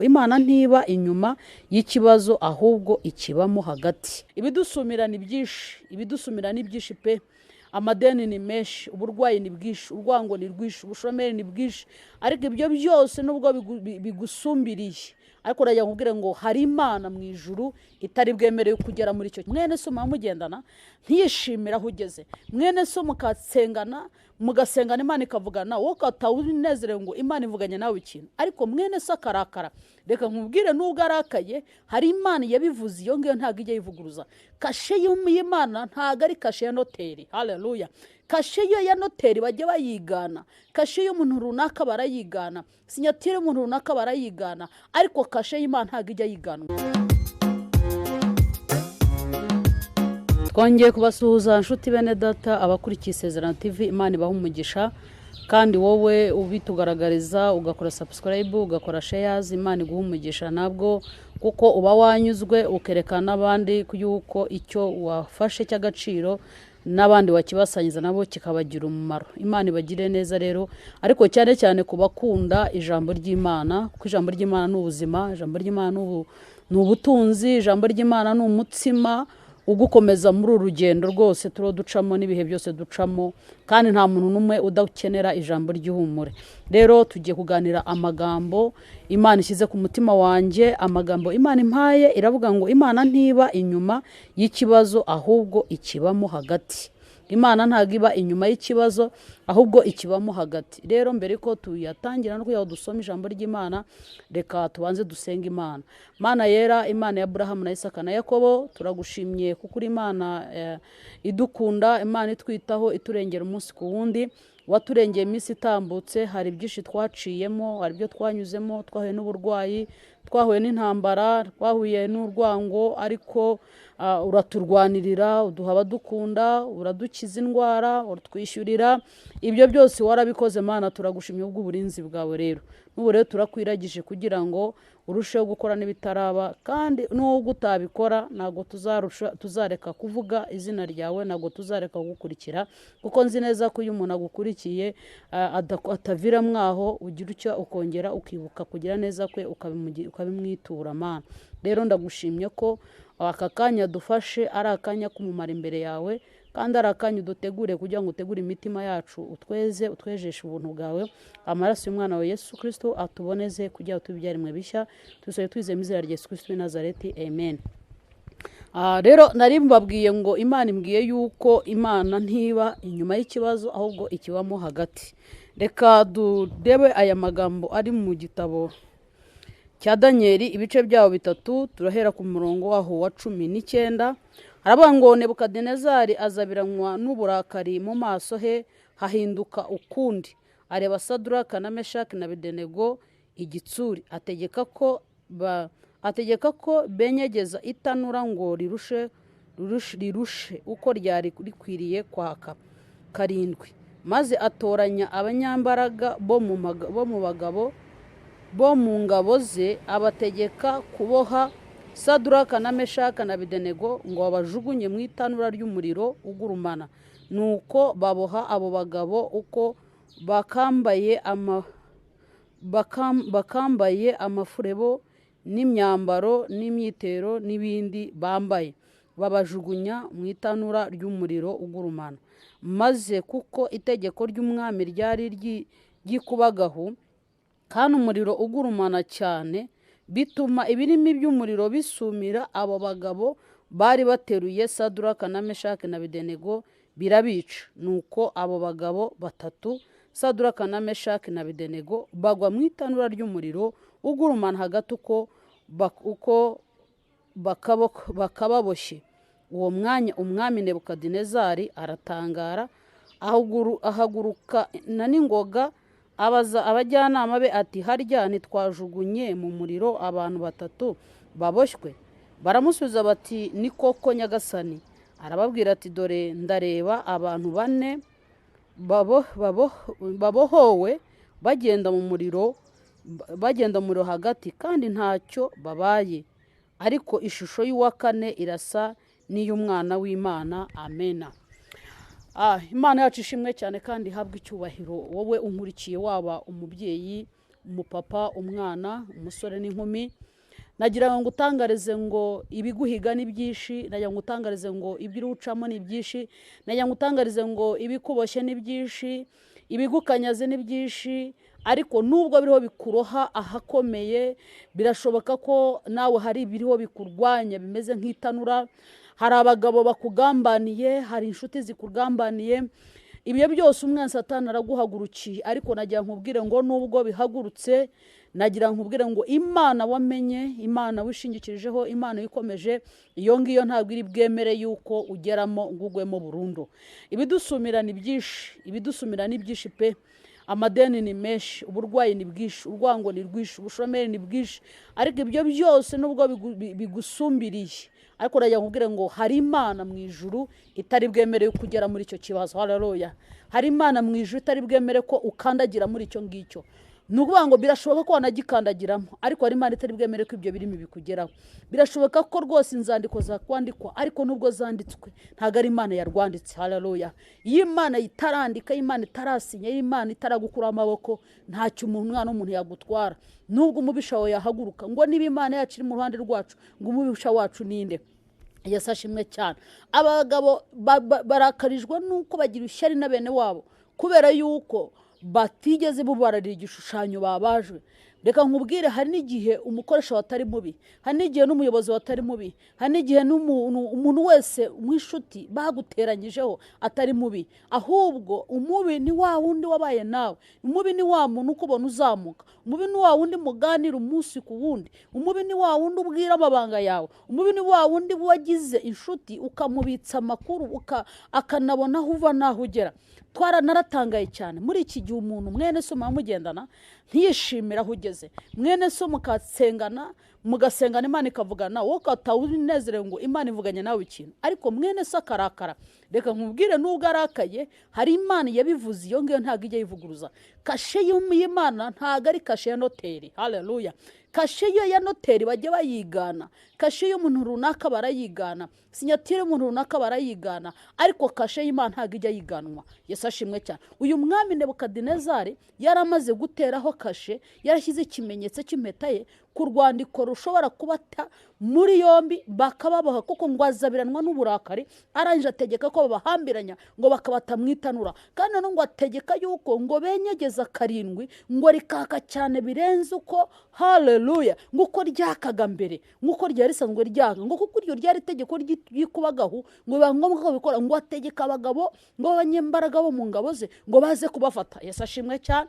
Imana ntiba inyuma y'ikibazo ahubwo ikibamo hagati. Ibidusumira ni byinshi pe. Amadeni ni menshi, uburwayi ni bwinshi, urwango ni rwinshi, ubushomeri ni bwinshi, ariko ibyo byose nubwo bigusumbiriye, ariko urajya nkubwire ngo hari Imana mu ijuru itari bwemerewe kugera muri icyo. Mwene so mugendana ntiyishimira aho ugeze, mwene so mugasengana Imana ikavugana, wowe ukatawunezerewe ngo Imana ivuganye nawe ikintu, ariko mwene so akarakara. Reka nkubwire nubwo arakaye, hari Imana yabivuze, iyo ngiyo ntabwo ijya yivuguruza. Kashe y'Imana ntabwo ari kashe ya noteri. Haleluya. Kashe ya noteri bajya bayigana, kashe y'umuntu runaka barayigana, sinyatire y'umuntu runaka barayigana, ariko kashe y'Imana ntabwo ijya yiganwa. Twongeye kubasuhuza inshuti bene data abakurikiye Isezerano TV. Imana ibaha umugisha, kandi wowe ubitugaragariza ugakora subscribe ugakora shares, Imana iguha umugisha nabwo, kuko uba wanyuzwe ukerekana abandi yuko icyo wafashe cy'agaciro n'abandi wakibasanyiza nabo kikabagira umumaro. Imana ibagire neza rero, ariko cyane cyane kubakunda ijambo ry'Imana, kuko ijambo ry'Imana ni ubuzima, ijambo ry'Imana ni ubutunzi, ijambo ry'Imana ni umutsima ugukomeza muri urugendo rwose turo ducamo n'ibihe byose ducamo, kandi nta muntu numwe udakenera ijambo ry'ihumure. Rero tugiye kuganira amagambo Imana ishyize ku mutima wanjye, amagambo Imana impaye iravuga ngo Imana ntiba inyuma y'ikibazo ahubwo ikibamo hagati. Imana ntabwo iba inyuma y'ikibazo ahubwo ikibamo hagati. Rero mbere ko tuyatangira no kuyaho dusoma ijambo ry'Imana, reka tubanze dusenga Imana. Mana yera, Imana ya Abrahamu na Isaka na Yakobo, turagushimye kuko uri Imana idukunda, Imana itwitaho, iturengera umunsi ku wundi. Waturengeye iminsi itambutse, hari byinshi twaciyemo, hari byo twanyuzemo, twahuye n'uburwayi, twahuye n'intambara, twahuye n'urwango, ariko uraturwanirira, uduha abadukunda, uradukiza indwara, uratwishyurira. Ibyo byose warabikoze Mana, turagushimye ubw'uburinzi bwawe. Rero n'ubu rero turakwiragije kugira ngo urusheho gukora n'ibitaraba, kandi n'ubwo utabikora ntabwo tuzareka kuvuga izina ryawe, ntabwo tuzareka kugukurikira, kuko nzi neza ko iyo umuntu agukurikiye atavira mwaho, ugira icyo ukongera ukibuka kugira neza kwe ukabimwitura Mana. Rero ndagushimye ko aka kanya dufashe ari akanya k'umumaro imbere yawe, kandi ari akanya udutegure kugira ngo utegure imitima yacu, utwejeshe ubuntu bwawe. Amaraso y'umwana wa Yesu Kristo atuboneze kugira ngo tubyaremwe bishya, tusoye twizeye mu izina rya Yesu Kristo w'i Nazareti, amen. Rero nari mbabwiye ngo Imana imbwiye yuko Imana ntiba inyuma y'ikibazo ahubwo ikibamo hagati. Reka durebe aya magambo ari mu gitabo cya Danieli, ibice byaho 3, turahera ku murongo waho wa 19. Aravuga ngo Nebukadinezari azabiranywa n'uburakari mu maso he, hahinduka ukundi, areba Saduraka na Meshaki na Abedenego igitsuri, ategeka ko benyegeza itanura ngo rirushe uko ryari rikwiriye kwaka 7. Maze atoranya abanyambaraga bo mu ngabo ze, abategeka kuboha Saduraka na Meshaki na Abedenego ngo babajugunye mu itanura ry'umuriro ugurumana. Nuko baboha abo bagabo uko bakambaye amafurebo n'imyambaro n'imyitero n'ibindi bambaye, babajugunya mu itanura ry'umuriro ugurumana. Maze kuko itegeko ry'umwami ryari ryikubagahu, kandi umuriro ugurumana cyane, bituma ibirimi by'umuriro bisumira abo bagabo bari bateruye Saduraka na Meshaki na Abedenego birabica. Nuko abo bagabo 3, Saduraka na Meshaki na Abedenego, bagwa mu itanura ry'umuriro ugurumana hagati uko bakababoshye. Uwo mwanya umwami Nebukadinezari aratangara, ahaguruka na n'ingoga, abaza abajyanama be ati, harya ntitwajugunye mu muriro abantu 3 baboshywe? Baramusubiza bati, ni koko nyagasani. Arababwira ati, dore ndareba abantu 4 babohowe bagenda mu muriro hagati, kandi ntacyo babaye, ariko ishusho y'uwa 4 irasa n'iy'umwana w'Imana. Amena. Imana yacu ishimwe cyane kandi habwa icyubahiro. Wowe unkurikiye, waba umubyeyi, umupapa, umwana, umusore n'inkumi, nagira ngo utangarize ngo ibiguhiga ni byinshi, nagira ngo utangarize ngo ibyo ucamo ni byinshi, nagira ngo utangarize ngo ibikuboshye ni byinshi, ibigukanyaze ni byinshi, ariko nubwo biriho bikuroha ahakomeye, birashoboka ko nawe hari ibiriho bikurwanya bimeze nk'itanura. Hari abagabo bakugambaniye, hari inshuti zikugambaniye, ibyo byose umwanzi Satani araguhagurukiye. Ariko nagira nkubwire ngo nubwo bihagurutse, nagira nkubwire ngo Imana wamenye, Imana wishingikirijeho, Imana ikomeje, iyo ngiyo ntabwo iri bwemere yuko ugeramo ngugwemo burundu. Ibidusumira ni byinshi, ibidusumira ni byinshi pe. Amadeni ni menshi, uburwayi ni bwinshi, urwango ni rwinshi, ubushomeri ni bwinshi, ariko ibyo byose nubwo bigusumbiriye, ariko nagira nkubwire ngo hari Imana mu ijuru itari bwemere kugera muri icyo kibazo. Haleluya. Hari Imana mu ijuru itari bwemere ko ukandagira muri icyo ngicyo. Nukuvuga ngo birashoboka ko wanagikandagiramo, ariko hari Imana itari bwemere ko ibyo birimo bikugeraho. Birashoboka ko rwose inzandiko zakwandikwa, ariko nubwo zanditswe ntago ari Imana yarwanditse. Haleluya. Iyo Imana itarandika, Imana itarasinya, Imana itaragukura amaboko, ntacyo umwana w'umuntu yagutwara. Nubwo umubisha wawe yahaguruka ngo niba Imana yacu iri mu ruhande rwacu, ngo umubisha wacu ninde? Yesu ashimwe cyane. Abagabo barakarijwe nuko bagira ishyari na bene wabo, kubera yuko batigeze bubararira igishushanyo babajwe. Reka nkubwire, hari n'igihe umukoresha watari mubi, hari n'igihe n'umuyobozi watari mubi, hari n'igihe umuntu wese mwishuti baguteranyijeho atari mubi, ahubwo umubi ni wa wundi wabaye nawe. Umubi ni wa muntu ukubona uzamuka, umubi ni wa wundi muganira umunsi ku wundi, umubi ni wa wundi ubwira amabanga yawe, umubi ni wa wundi wagize inshuti ukamubitsa amakuru akanabona aho uva n'aho ugera. Naratangaye cyane muri iki gihe umuntu mwene so mugendana ntiyishimira aho ugeze, mwene so mukasengana, mugasengana Imana ikavugana, wowe ukatawunezerewe ngo Imana ivuganye nawe ikintu, ariko mwene so akarakara. Reka nkubwire, nubwo arakaye hari Imana yabivuze, iyo ngiyo ntabwo ijya yivuguruza. Kashe y'Imana ntabwo ari kashe ya noteri. Haleluya. Kashe yo ya noteri bajya bayigana, kashe y'umuntu runaka barayigana, sinyatire y'umuntu runaka barayigana, ariko kashe y'Imana ntabwo ijya yiganwa. Yesu ashimwe cyane. Uyu mwami Nebukadinezari yaramaze guteraho kashe, yarashyize ikimenyetso cy'impeta ye ku rwandiko rushobora kubata muri yombi bakababaha, kuko ngo azabiranwa n'uburakari. Arangije ategeka ko babahambiranya ngo bakabata mwitanura, kandi no ngo ategeka yuko ngo benyegeza karindwi ngo rikaka cyane birenze uko. Haleluya. Nguko ryakaga mbere, nguko ryari risanzwe ryaka, ngo kuko iryo ryari itegeko ryikubagaho, ngo biba ngombwa ko bikora, ngo ategeka abagabo ngo abanyembaraga bo mu ngabo ze ngo baze kubafata. Yesu ashimwe cyane.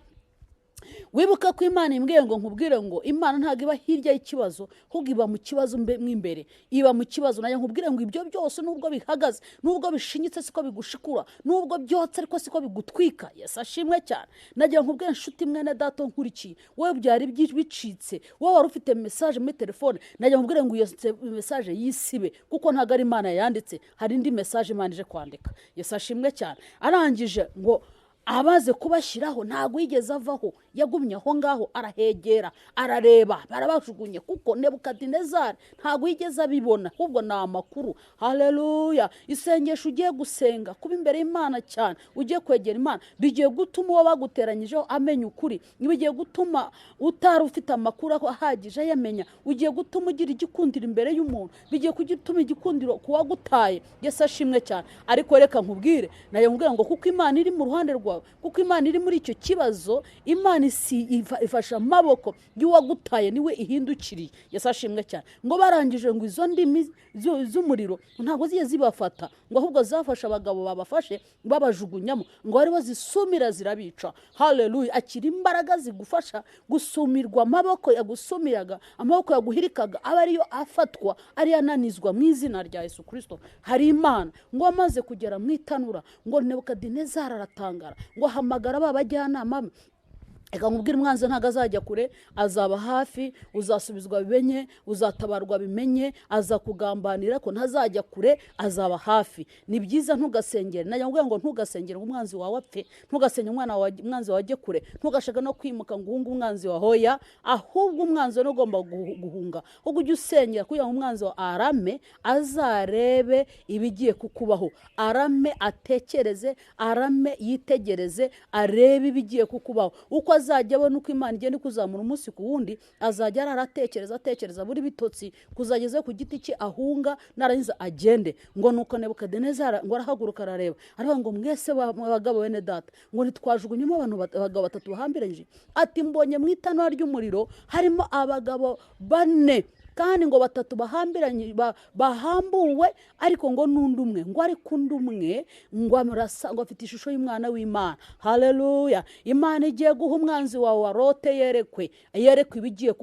Wibuka ko Imana imbwiye ngo nkubwire ngo Imana ntabwo iba hirya y'ikibazo, ahubwo iba mu kibazo mw'imbere, iba mu kibazo. Nayo nkubwire ngo ibyo byose nubwo bihagaze, nubwo bishinyitse siko bigushikura, nubwo byotse ariko siko bigutwika. Yesu ashimwe cyane. Nagira nkubwire nshuti mwene data nkurikiye, wowe byari bicitse, wowe wari ufite message muri telefone, nagira nkubwire ngo iyo message yisibe, kuko ntabwo ari Imana yanditse, hari indi message Imana ije kwandika. Yesu ashimwe cyane. Arangije ngo abaze kubashyiraho ntabwo yigeze avaho, yagumye aho ngaho, arahegera, arareba, barabajugunye, kuko Nebukadinezari ntabwo yigeze abibona, ahubwo ni amakuru. Haleluya. Isengesho ugiye gusenga, kuba imbere y'Imana cyane, ugiye kwegera Imana, bigiye gutuma uwo baguteranyijeho amenya ukuri, bigiye gutuma utari ufite amakuru ahagije yamenya, ugiye gutuma ugira igikundiro imbere y'umuntu, bigiye gutuma igikundiro kuwagutaye. Yesu ashimwe cyane. Ariko reka nkubwire, nayo nkubwira ngo kuko Imana iri mu ruhande rwawe, kuko Imana iri muri icyo kibazo, Imana ifasha amaboko y'uwagutaye niwe ihindukiriye. Yesu ashimwe cyane. Ngo barangije ngo izo ndimi z'umuriro ntabwo ziye zibafata, ngo ahubwo zafasha abagabo babafashe babajugunyamo, ngo aribo zisumira zirabica. Haleluya. Akira imbaraga zigufasha gusumirwa, amaboko yagusumiraga, amaboko yaguhirikaga aba ariyo afatwa, ari yananizwa mu izina rya Yesu Kristo. Hari Imana ngo amaze kugera mu itanura, ngo Nebukadinezari aratangara, ngo ahamagara babajyanama. Eka nkubwira umwanzi ntago azajya kure, azaba hafi, uzasubizwa bimenye, uzatabarwa bimenye, azakugambanira ko ntazajya kure, azaba hafi. Ni byiza ntugasengere, nayo ngubwira ngo ntugasengere umwanzi wawe apfe, ntugasengere umwanzi wawe ajye kure, ntugashaka no kwimuka ngo uhunge umwanzi wa hoya, ahubwo umwanzi no ugomba guhunga, ahubwo ujye usengera kugira ngo umwanzi wa arame azarebe ibigiye kukubaho, arame atekereze, arame yitegereze, arebe ibigiye kukubaho. Uko azajya abona uko Imana igenda kuzamura umunsi ku wundi, azajya aratekereza buri bitotsi kuzageze ku giti cye ahunga, narangiza agende. Ngo nuko Nebukadinezari ngo arahaguruka arareba, aravuga ngo mwese bagabo bene data, ngo ntitwajugunyemo abagabo 3 bahambiranyije. Ati mbonye mu itanura ry'umuriro harimo abagabo 4, kandi ngo 3 bahambiranye bahambuwe, ariko ngo n'undi umwe, ngo ariko undi umwe ngo amurasa, ngo afite ishusho y'umwana w'Imana. Haleluya! Imana igiye guha umwanzi wawe warote yerekwe ibigiye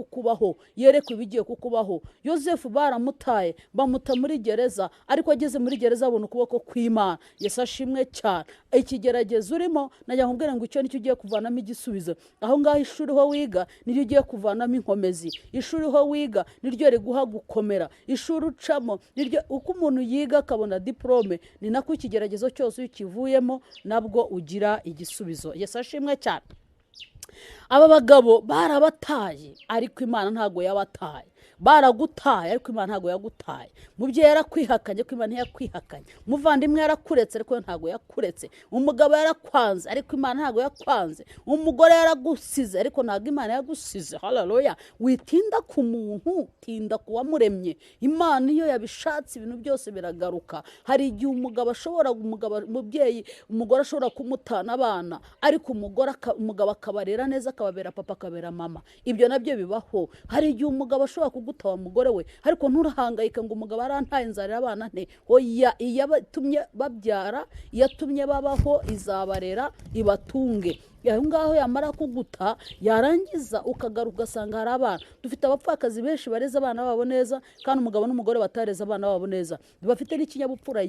kukubaho. Yosefu baramutaye, bamuta muri gereza, ariko ageze muri gereza abona ukuboko kw'Imana. Yesu ashimwe cyane. Ikigeragezo urimo najya nkubwira ngo icyo nicyo ugiye kuvanamo igisubizo. Aho ngaho ishuri ho wiga niryo ugiye kuvanamo inkomezi, ishuri ho wiga niryo riguha gukomera, ishuri ucamo niryo, uko umuntu yiga akabona diplome, ni nako ikigeragezo cyose ukivuyemo nabwo ugira igisubizo. Yesu ashimwe cyane. Aba bagabo barabataye, ariko Imana ntago yabataye. Baragutaye, ariko Imana ntago yagutaye. Mubyeyi yarakwihakanye, ariko Imana ntiyakwihakanye. Muvandimwe yarakuretse, ariko ntago yakuretse. Umugabo yarakwanze, ariko Imana ntago yakwanze. Umugore yaragusize, ariko ntago Imana yagusize. Haleluya! Witinda ku muntu, tinda ku wamuremye. Imana iyo yabishatse ibintu byose biragaruka. Hari igihe umugabo umugore ashobora kumutana abana, ariko umugabo akabarera neza, akababera papa, akabera mama. Ibyo nabyo bibaho. Hari igihe umugabo ashobora kugutawa umugore we, ariko nturahangayika ngo umugabo arantaye inzarira abana nte. Oya, iyo atumye babyara, iyo atumye babaho, izabarera ibatunge. Aho ngaho yamara kuguta, yarangiza ukagaruka ugasanga hari abana. Dufite abapfakazi benshi bareza abana babo neza, kandi umugabo n'umugore batareza abana babo neza, bafite n'ikinyabupfura.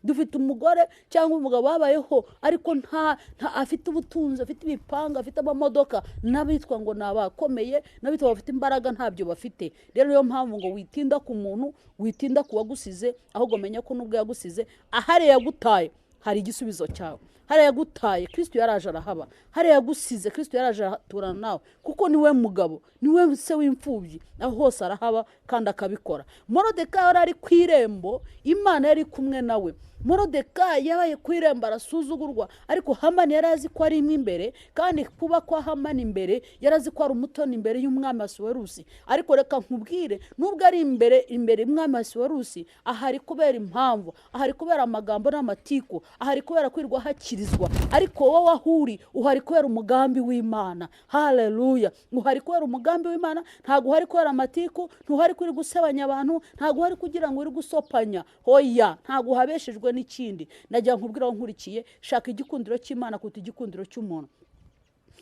Dufite umugore cyangwa umugabo babayeho, ariko nta afite ubutunzi, afite ibipanga, afite amamodoka, n'abitwa ngo nabakomeye, n'abitwa bafite imbaraga, ntabyo bafite. Rero niyo mpamvu ngo witinda ku muntu, witinda ku wagusize, ahubwo menya ko nubwo yagusize, ahari yagutaye hari igisubizo cyawe. Hari yagutaye, Kristo yaraje arahaba. Hari yagusize, Kristo yaraje aturana nawe, kuko niwe mugabo, niwe se w'imfubyi, aho hose arahaba kandi akabikora. Morodekayi yari ari ku irembo, Imana yari kumwe nawe. Morodekayi yabaye ku irembo arasuzugurwa, ariko Hamani yari azi ko ari imbere, kandi kuba kwa Hamani imbere yari azi ko ari umutoni imbere y'umwami Ahasuwerusi. Ariko reka nkubwire, nubwo ari imbere y'umwami Ahasuwerusi, ahari kubera impamvu, ahari kubera amagambo n'amatiku, ahari kubera kwirwa hakirizwa, ariko wowe ahuri uhari kubera umugambi w'Imana. Haleluya! Uhari kubera umugambi w'Imana, ntago uhari kubera amatiku, ntuhari kuri gusebanya abantu, ntago uhari kugira ngo uri gusopanya. Hoya, ntago uhabeshejwe n'ikindi. Najya nkubwira aho nkurikiye, shaka igikundiro cy'Imana kuruta igikundiro cy'umuntu.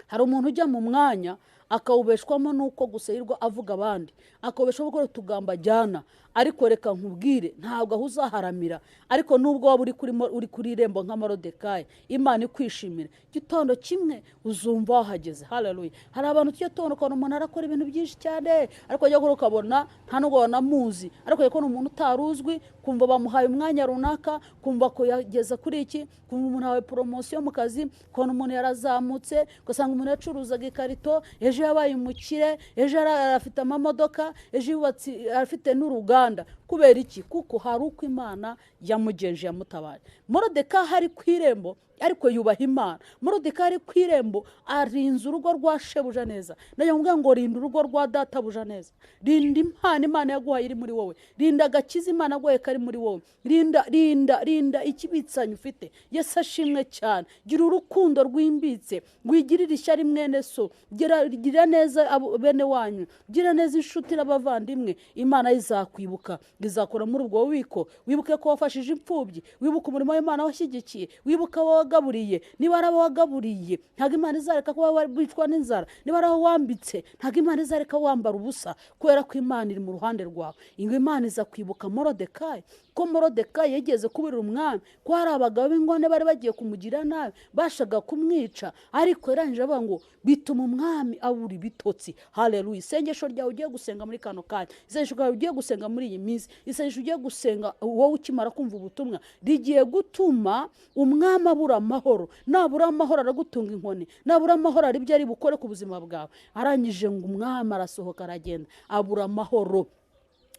Hari umuntu ujya mu mwanya akawubeshwamo nuko gusayirwa avuga abandi, akawubeshwamo ko tugamba jyana, ariko reka nkubwire ntabwo aho uzaharamira. Ariko nubwo waba uri kuri irembo nka Morodekayi, Imana ikwishimira, gitondo kimwe uzumva wahageze. Haleluya! Hari abantu tujya tubona ukuntu umuntu arakora ibintu byinshi cyane, ariko ajya gukora ukabona nta nubwo wanamuzi, ariko yako umuntu utaruzwi, kumva bamuhaye umwanya runaka, kumva ko yageza kuri iki, kumva umuntu hawe promotion mu kazi, kubona umuntu yarazamutse, ugasanga umuntu yacuruzaga ikarito, ejo yabaye umukire, ejo arafite amamodoka, ejo yubatse afite n'uruganda. Kubera iki? Kuko hari uko Imana yamugenje, yamutabaye. Morodekayi hari ku irembo, ariko yubaha Imana. Morodekayi ari ku irembo, arinze urugo rwa shebuja neza. Najya nkubwira ngo rinda urugo rwa databuja neza. Rinda impano Imana yaguhaye iri muri wowe. Rinda agakiza Imana yaguhaye kari muri wowe. Rinda ikibitsanyo ufite. Yesu ashimwe cyane. Gira urukundo rwimbitse, wigirira ishyari mwene so, gira neza bene wanyu, gira neza inshuti n'abavandimwe. Imana izakwibuka, izakora muri ubwo bubiko. Wibuke ko wafashije imfubyi, wibuke umurimo w'Imana washyigikiye, wibuka wagaburiye. Niba ari wagaburiye, ntabwo Imana izareka kuba wicwa n'inzara. Niba ari wambitse, ntabwo Imana izareka wambara ubusa, kubera ko Imana iri mu ruhande rwawe. Imana iza kwibuka Morodekayi, ko Morodekayi yageze kubera umwami, ko hari abagabo b'ingone bari bagiye kumugira nabi, bashaga kumwica, ariko yarangije avuga ngo bituma umwami abura ibitotsi. Haleluya! Isengesho ryawe ugiye gusenga muri kano kanya, isengesho ryawe ugiye gusenga muri iyi minsi, isengesho ugiye gusenga wowe ukimara kumva ubutumwa, rigiye gutuma umwami abura amahoro. Nabura amahoro aragutunga inkoni, nabura amahoro ari byo ari bukore ku buzima bwawe. Arangije ngo umwami arasohoka aragenda, abura amahoro.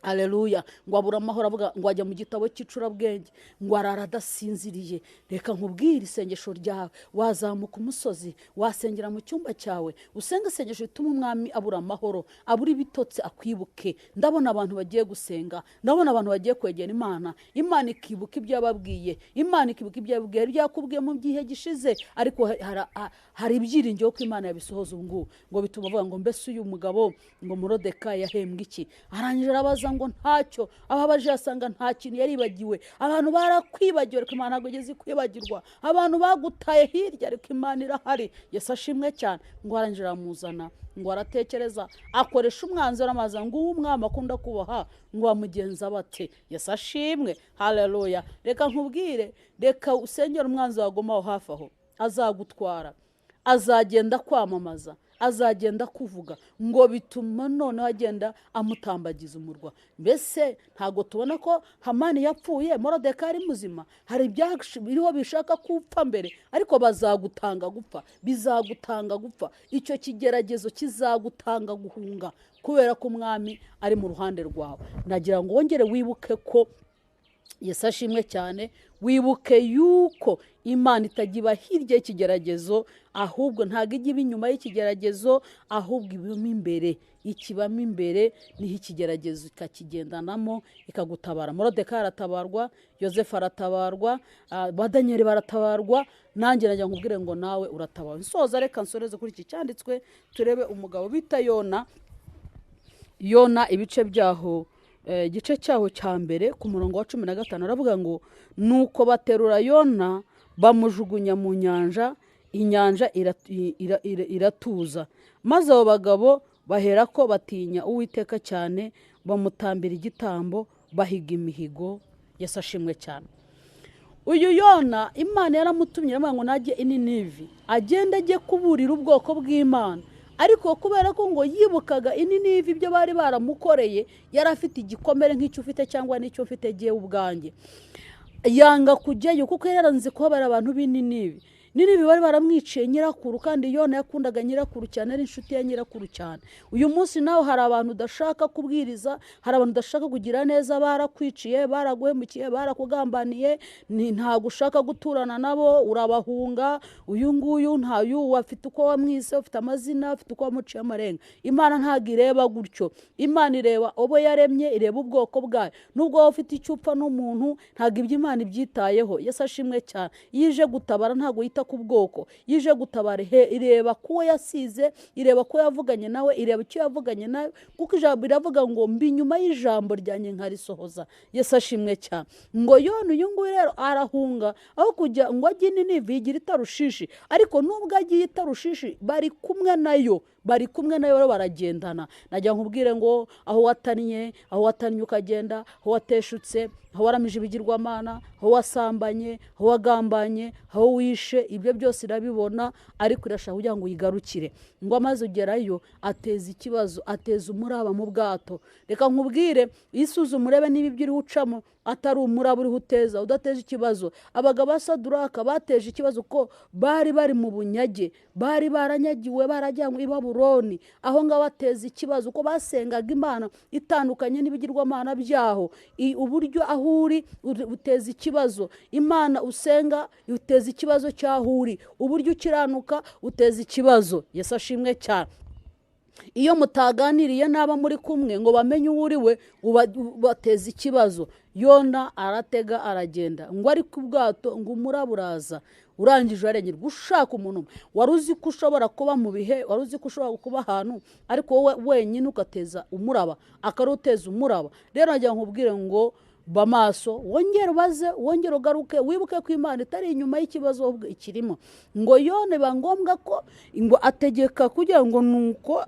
Aleluya, ngo abura amahoro avuga ngo ajya mu gitabo cy'icurabwenge ngo arara adasinziriye. Reka nkubwire isengesho ryawe, wazamuka umusozi, wasengera mu cyumba cyawe, usenga isengesho rituma umwami abura amahoro, abura ibitotsi, akwibuke. Ndabona abantu bagiye gusenga, ndabona abantu bagiye kwegera Imana, Imana ikibuka ibyo yababwiye, Imana ikibuka ibyo yababwiye, byakubwiye mu gihe gishize, ariko hari ibyiringiro ko Imana yabisohoza ubu ngubu. Ngo bituma avuga ngo mbese uyu mugabo ngo Moridekayi yahembwe iki? Arangije arabaza ngo ntacyo, ababaje yasanga nta kintu yaribagiwe. Abantu barakwibagiwe ariko Imana ntabwo igeze kwibagirwa. Abantu bagutaye hirya ariko Imana irahari. Yesu ashimwe cyane. Ngo arangije aramuzana, ngo aratekereza, akoresha umwanzuro amaza ngo uwo umwami akunda kubaha ngo bamugenza bate. Yesu ashimwe, haleluya. Reka nkubwire, reka usengera umwanzuro wagomaho hafi aho, azagutwara, azagenda kwamamaza, azagenda kuvuga, ngo bituma noneho agenda amutambagiza umurwa. Mbese ntago tubona ko Hamani yapfuye, Moridekayi ari muzima? Hari biriho bishaka kupfa mbere, ariko bazagutanga gupfa, bizagutanga gupfa. Icyo kigeragezo kizagutanga guhunga, kubera ko umwami ari mu ruhande rwawe. Nagira ngo wongere wibuke ko Yesu ashimwe cyane, wibuke yuko Imana itagiba hirya y'ikigeragezo, ahubwo ntago igiba inyuma y'ikigeragezo, ahubwo ibimo imbere. Ikibamo imbere niho ikigeragezo ikakigendanamo ikagutabara. Moridekayi aratabarwa, Yosefu aratabarwa, ba Danieli baratabarwa. Nanjye najya nkubwire ngo nawe uratabarwa. Nsoza reka nsoreze kuri iki cyanditswe, turebe umugabo bita Yona. Yona ibice byaho, igice cyaho cya mbere ku murongo wa 15 aravuga ngo nuko baterura Yona bamujugunya mu nyanja, inyanja iratuza. Maze abo bagabo baherako batinya Uwiteka cyane, bamutambira igitambo, bahiga imihigo. Yesu ashimwe cyane. Uyu Yona Imana yaramutumye aravuga ngo najye i Ninivi, agenda ajye kuburira ubwoko bw'Imana. Ariko kubera ko ngo yibukaga i Ninivi ibyo bari baramukoreye, yari afite igikomere nk'icyo ufite cyangwa n'icyo ufite giye ubwanjye, yanga kujyayo kuko yaranze kuhabara abantu b'i Ninivi. Ninivi bari baramwiciye nyirakuru, kandi Yona yakundaga nyirakuru cyane, ari inshuti ya nyirakuru cyane. Uyu munsi nawe hari abantu udashaka kubwiriza, hari abantu udashaka kugira neza, barakwiciye, baraguhemukiye, barakugambaniye, ntago ushaka guturana nabo, urabahunga. Uyu nguyu ntayu, afite uko wamwise, ufite amazina, ufite uko wamuciye amarenga. Imana ntago ireba gutyo. Imana ireba abo yaremye, ireba ubwoko bwayo. Nubwo wowe ufite icyupfa n'umuntu, ntago ibyo Imana ibyitayeho. Yesu ashimwe cyane. Yije gutabara ntago yita ku bwoko, yije gutabara ireba kuwo yasize, ireba ko yavuganye nawe, ireba icyo yavuganye nawe, kuko ijambo riravuga ngo mbi nyuma y'ijambo ryanjye nkarisohoza. Yesu ashimwe cyane. Ngo Yona uyu nguyu rero arahunga, aho kujya ngo ajye i Ninivi yigira itarushishi. Ariko nubwo agiye itarushishi, bari kumwe nayo, rero baragendana. Najya nkubwire ngo aho watannye ukagenda, aho wateshutse, aho waramije ibigirwamana, aho wasambanye, aho wagambanye, aho wishe, ibyo byose irabibona, ariko irashaka kugira ngo yigarukire. Ngo amaze ugerayo ateza ikibazo, ateza umuraba mu bwato. Reka nkubwire, isuzume urebe niba ibyo uri ucamo atari umuraba uriho uteza, udateje ikibazo. Abagabo ba Saduraka bateje ikibazo ko bari mu bunyage, bari baranyagiwe, barajyanywe i Babuloni. Aho ngaho bateza ikibazo ko basengaga Imana itandukanye n'ibigirwamana byaho. Uburyo aho uri uteza ikibazo, Imana usenga uteza ikibazo cyaho uri, uburyo ukiranuka uteza ikibazo. Yesu ashimwe cyane. Iyo mutaganiriye n'aba muri kumwe ngo bamenye uwo uri we, ubateza ikibazo. Yona aratega aragenda, ngo ari ku bwato, ngo umuraba uraza. Urangije arengerwa, ushaka umuntu wari uzi ko ushobora kuba mu bihe, wari uzi ko ushobora kuba ahantu, ariko wowe wenyine ugateza umuraba, akaruteza umuraba. Rero najya nkubwire ngo bamaso, wongere ubaze, wongere ugaruke, wibuke ko Imana itari inyuma y'ikibazo ahubwo ikirimo. Ngo Yona biba ngombwa ko ngo ategeka kugira ngo nuko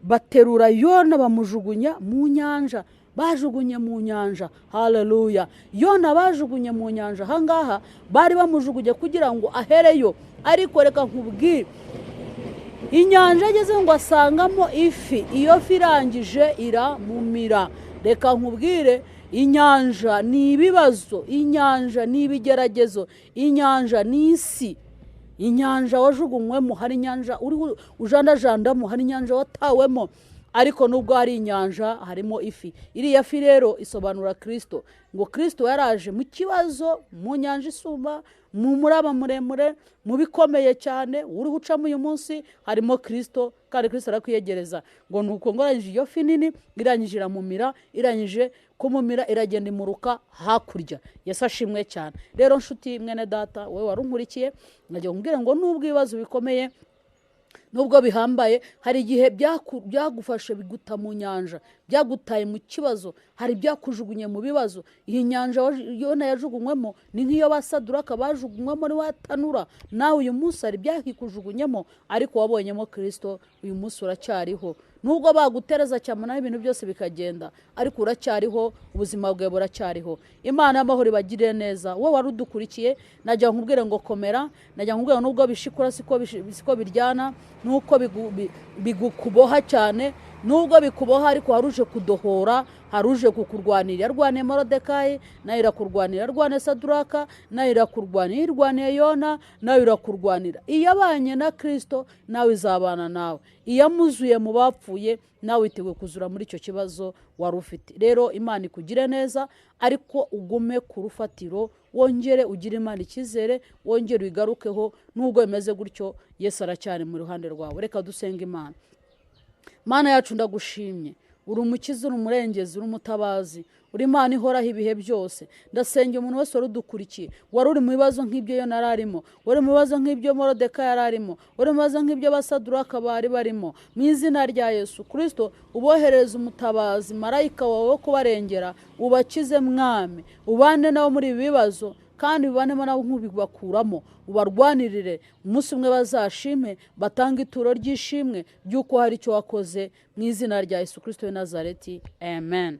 baterura Yona bamujugunya mu nyanja. Bajugunye mu nyanja. Haleluya. Yona bajugunye mu nyanja. Hangaha bari bamujugunye kugira ngo ahereyo, ariko reka nkubwire, inyanja ageze ngo asangamo ifi. Iyo fi irangije iramumira. Reka nkubwire, inyanja ni ibibazo, inyanja ni ibigeragezo, inyanja ni isi. Inyanja wajugunywemo, hari inyanja uri ujandajandamo, hari inyanja watawemo. ariko nubwo hari inyanja harimo ifi. Iriya fi rero isobanura Kristo, ngo Kristo yaraje mu kibazo, mu nyanja isumba, mu muraba muremure, mu bikomeye cyane uriho ucamo uyu munsi harimo Kristo, kandi Kristo arakwiyegereza. Ngo nuko ngo arangije iyo fi nini, irangije iramumira, irangije kumumira iragenda imuruka hakurya. Yesu ashimwe cyane. Rero nshuti mwene data, wowe warunkurikiye, nagiye kumbwira ngo nubwo ibibazo bikomeye, nubwo bihambaye, hari igihe byagufashe biguta mu nyanja, byagutaye mu kibazo, hari byakujugunye mu bibazo. Iyi nyanja Yona yajugunywemo ni nk'iyo basaduraka bajugunywemo ni watanura. Nawe uyu munsi hari byakikujugunyemo, ariko wabonyemo Kristo, uyu munsi uracyariho. Nubwo bagutereza cyamana ibintu byose bikagenda, ariko uracyariho, ubuzima bwawe buracyariho. Imana y'amahoro ibagirire neza. Wowe warudukurikiye, najya nkubwire ngo komera, najya nkubwire nubwo bishikura siko biryana, nuko bigukuboha cyane, nubwo bikuboha ariko haruje kudohora, haruje kukurwanira. Yarwaniye Morodekayi, nayo irakurwanira. Yarwaniye Saduraka, nayo irakurwanira. Yarwaniye Yona, nayo irakurwanira. Iyabanye na Kristo, nawe izabana nawe. Iyamuzuye mu bapfuye, nawe witeguye kuzura muri icyo kibazo wari ufite. Rero Imana ikugire neza, ariko ugume ku rufatiro, wongere ugire Imana icyizere, wongere uyigarukeho. Nubwo bimeze gutyo, Yesu aracyari mu ruhande rwawe. Reka dusenge Imana. Mana yacu ndagushimye, uri umukiza, uri umurengezi, uri umutabazi, uri Imana ihoraho ibihe byose. Ndasengera umuntu wese warudukurikiye, wari uri mu bibazo nk'ibyo Yona yari arimo, wari mu bibazo nk'ibyo Morodekayi yari arimo, wari mu bibazo nk'ibyo Basaduraka bari barimo, mu izina rya Yesu Kristo ubohereze umutabazi, marayika wawe wo kubarengera, ubakize Mwami, ubane nabo muri ibi bibazo, kandi bibanemo nabo nk'ubibakuramo, ubarwanirire. Umunsi umwe bazashime, batanga ituro ry'ishimwe ry'uko hari icyo wakoze, mu izina rya Yesu Kristo w'i Nazareti. Amen.